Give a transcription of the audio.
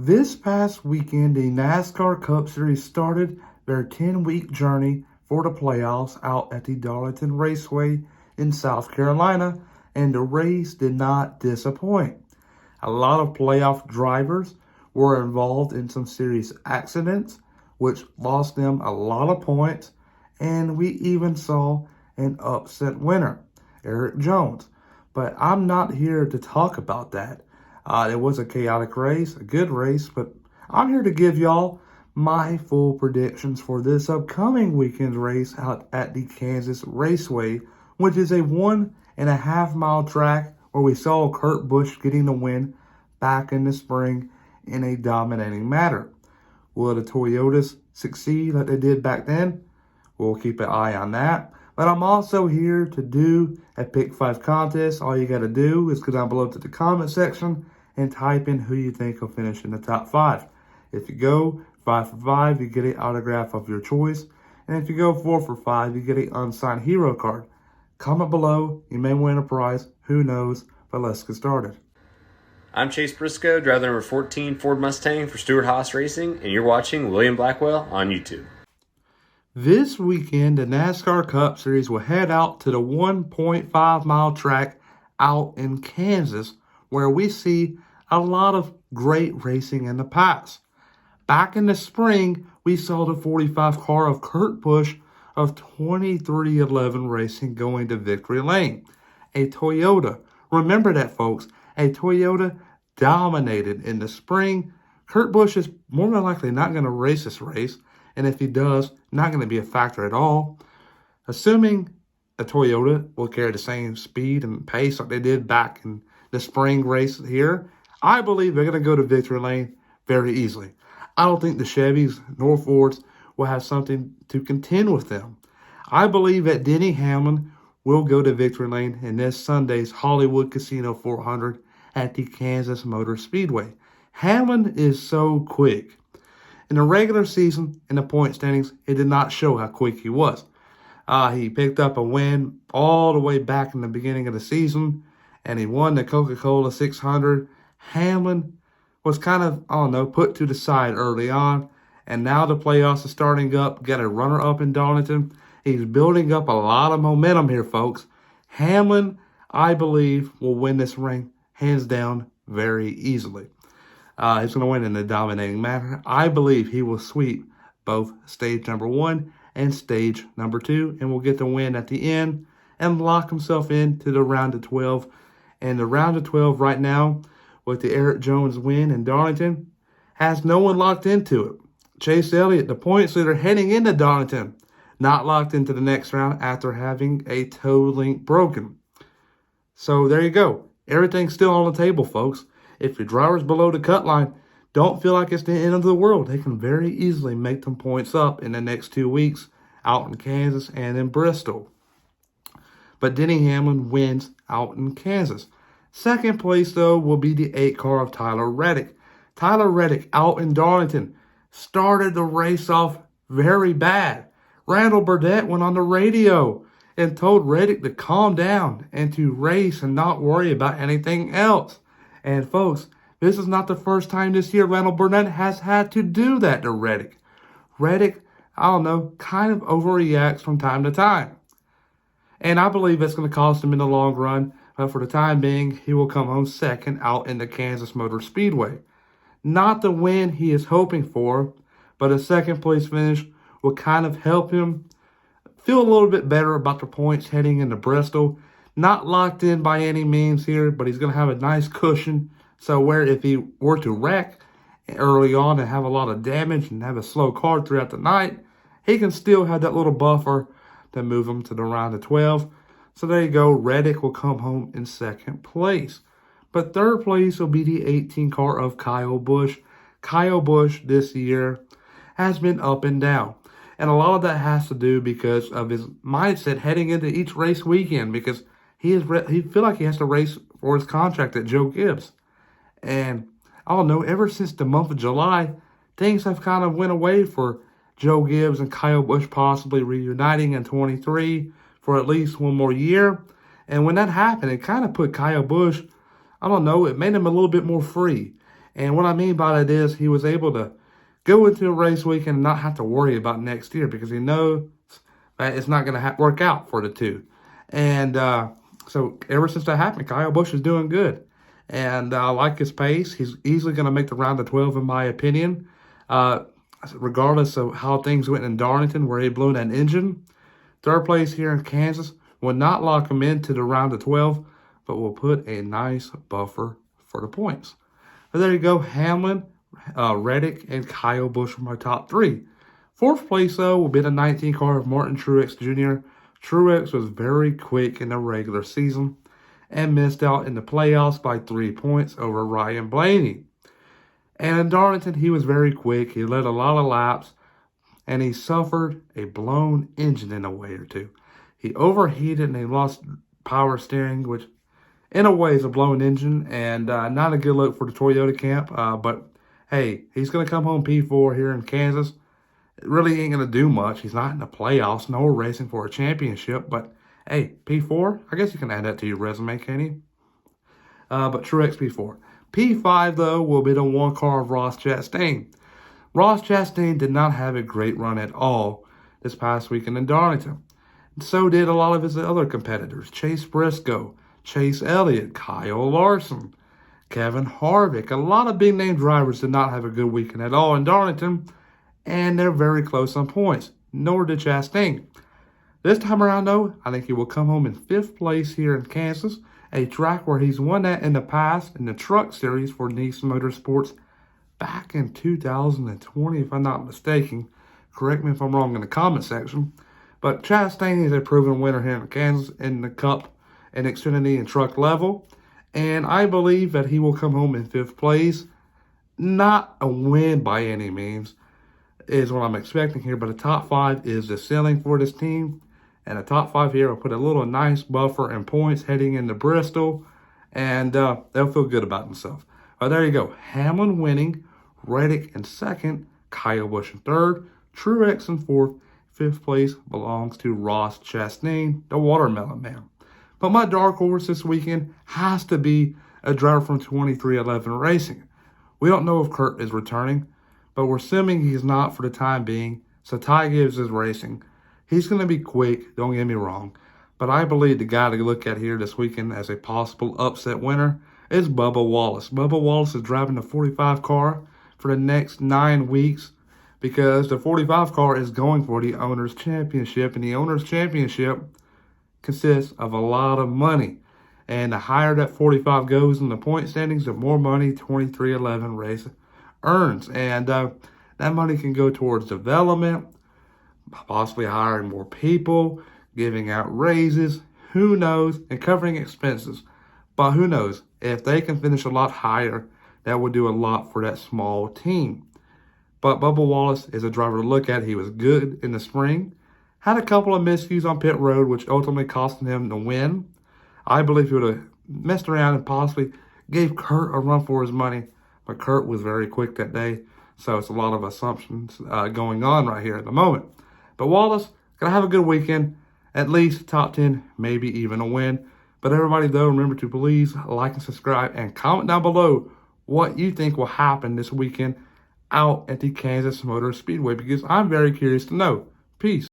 This past weekend, the NASCAR Cup Series started their 10-week journey for the playoffs out at the Darlington Raceway in South Carolina, and the race did not disappoint. A lot of playoff drivers were involved in some serious accidents, which lost them a lot of points, and we even saw an upset winner, Eric Jones. But I'm not here to talk about that. It was a chaotic race, a good race, but I'm here to give y'all my full predictions for this upcoming weekend's race out at the Kansas Raceway, which is a 1.5 mile track where we saw Kurt Busch getting the win back in the spring in a dominating manner. Will the Toyotas succeed like they did back then? We'll keep an eye on that. But I'm also here to do a Pick 5 contest. All you got to do is go down below to the comment section and type in who you think will finish in the top 5. If you go 5 for 5, you get an autograph of your choice. And if you go 4 for 5, you get an unsigned hero card. Comment below. You may win a prize. Who knows? But let's get started. I'm Chase Briscoe, driver number 14 Ford Mustang for Stewart Haas Racing, and you're watching William Blackwell on YouTube. This weekend, the NASCAR Cup Series will head out to the 1.5 mile track out in Kansas, where we see a lot of great racing in the past. Back in the spring, we saw the 45 car of Kurt Busch of 2311 Racing going to victory lane. A Toyota. Remember that, folks. A Toyota dominated in the spring. Kurt Busch is more than likely not going to race this race. And if he does, not going to be a factor at all. Assuming a Toyota will carry the same speed and pace like they did back in the spring race here, I believe they're going to go to victory lane very easily. I don't think the Chevys nor Fords will have something to contend with them. I believe that Denny Hamlin will go to victory lane in this Sunday's Hollywood Casino 400 at the Kansas Motor Speedway. Hamlin is so quick. In the regular season, in the point standings, it did not show how quick he was. He picked up a win all the way back in the beginning of the season, and he won the Coca-Cola 600. Hamlin was kind of, put to the side early on, and now the playoffs are starting up. Got a runner-up in Darlington. He's building up a lot of momentum here, folks. Hamlin, I believe, will win this ring, hands down, very easily. He's going to win in a dominating manner. I believe he will sweep both stage number 1 and stage number 2 and will get the win at the end and lock himself into the round of 12. And the round of 12 right now, with the Eric Jones win in Darlington, has no one locked into it. Chase Elliott, the points leader heading into Darlington, not locked into the next round after having a toe link broken. So there you go. Everything's still on the table, folks. If your driver's below the cut line, don't feel like it's the end of the world. They can very easily make them points up in the next 2 weeks out in Kansas and in Bristol. But Denny Hamlin wins out in Kansas. Second place, though, will be the 8 car of Tyler Reddick. Tyler Reddick out in Darlington started the race off very bad. Randall Burdett went on the radio and told Reddick to calm down and to race and not worry about anything else. And folks, this is not the first time this year Randall Burnett has had to do that to Reddick. Reddick, kind of overreacts from time to time. And I believe it's going to cost him in the long run. But for the time being, he will come home second out in the Kansas Motor Speedway. Not the win he is hoping for, but a second place finish will kind of help him feel a little bit better about the points heading into Bristol. Not locked in by any means here, but he's going to have a nice cushion. So where if he were to wreck early on and have a lot of damage and have a slow car throughout the night, he can still have that little buffer to move him to the round of 12. So there you go. Reddick will come home in second place. But third place will be the 18 car of Kyle Busch. Kyle Busch this year has been up and down. And a lot of that has to do because of his mindset heading into each race weekend, because he feel like he has to race for his contract at Joe Gibbs. And ever since the month of July, things have kind of went away for Joe Gibbs and Kyle Busch possibly reuniting in 23 for at least one more year. And when that happened, it kind of put Kyle Busch, it made him a little bit more free. And what I mean by that is he was able to go into a race weekend and not have to worry about next year because he knows that it's not going to work out for the two. And so ever since that happened, Kyle Busch is doing good. And I like his pace. He's easily going to make the round of 12, in my opinion. Uh, Regardless of how things went in Darlington, where he blew that engine, third place here in Kansas will not lock him into the round of 12, but will put a nice buffer for the points. But there you go. Hamlin, Reddick, and Kyle Busch are my top three. Fourth place, though, will be the 19 car of Martin Truex Jr. Truex was very quick in the regular season and missed out in the playoffs by 3 points over Ryan Blaney. And in Darlington, he was very quick. He led a lot of laps, and he suffered a blown engine in a way or two. He overheated and he lost power steering, which in a way is a blown engine and not a good look for the Toyota camp. But hey, he's going to come home P4 here in Kansas. It really ain't going to do much. He's not in the playoffs, no racing for a championship. But hey, P4, I guess you can add that to your resume, can you? But Truex P4. P5, though, will be the one car of Ross Chastain. Ross Chastain did not have a great run at all this past weekend in Darlington. So did a lot of his other competitors. Chase Briscoe, Chase Elliott, Kyle Larson, Kevin Harvick. A lot of big-name drivers did not have a good weekend at all in Darlington, and they're very close on points. Nor did Chastain. This time around, though, I think he will come home in 5th place here in Kansas, a track where he's won that in the past in the Truck Series for Nissan Motorsports back in 2020, if I'm not mistaken. Correct me if I'm wrong in the comment section. But Chastain is a proven winner here in Kansas in the Cup and Xfinity and Truck level. And I believe that he will come home in 5th place. Not a win by any means is what I'm expecting here, but a top 5 is the ceiling for this team. And a top 5 here will put a little nice buffer and points heading into Bristol. And they'll feel good about themselves. There you go. Hamlin winning, Reddick in 2nd, Kyle Busch in 3rd, Truex in 4th. 5th place belongs to Ross Chastain, the Watermelon Man. But my dark horse this weekend has to be a driver from 2311 Racing. We don't know if Kurt is returning, but we're assuming he's not for the time being. So Ty Gibbs is racing. He's going to be quick, don't get me wrong. But I believe the guy to look at here this weekend as a possible upset winner is Bubba Wallace. Bubba Wallace is driving the 45 car for the next 9 weeks because the 45 car is going for the Owners' Championship, and the Owners' Championship consists of a lot of money. And the higher that 45 goes in the point standings, the more money 2311 Race earns. And that money can go towards development, possibly hiring more people, giving out raises, who knows, and covering expenses. But who knows, if they can finish a lot higher, that would do a lot for that small team. But Bubba Wallace is a driver to look at. He was good in the spring. Had a couple of miscues on pit road, which ultimately cost him the win. I believe he would have messed around and possibly gave Kurt a run for his money. But Kurt was very quick that day. So it's a lot of assumptions going on right here at the moment. But Wallace, going to have a good weekend. At least top 10, maybe even a win. But everybody, though, remember to please like and subscribe and comment down below what you think will happen this weekend out at the Kansas Motor Speedway, because I'm very curious to know. Peace.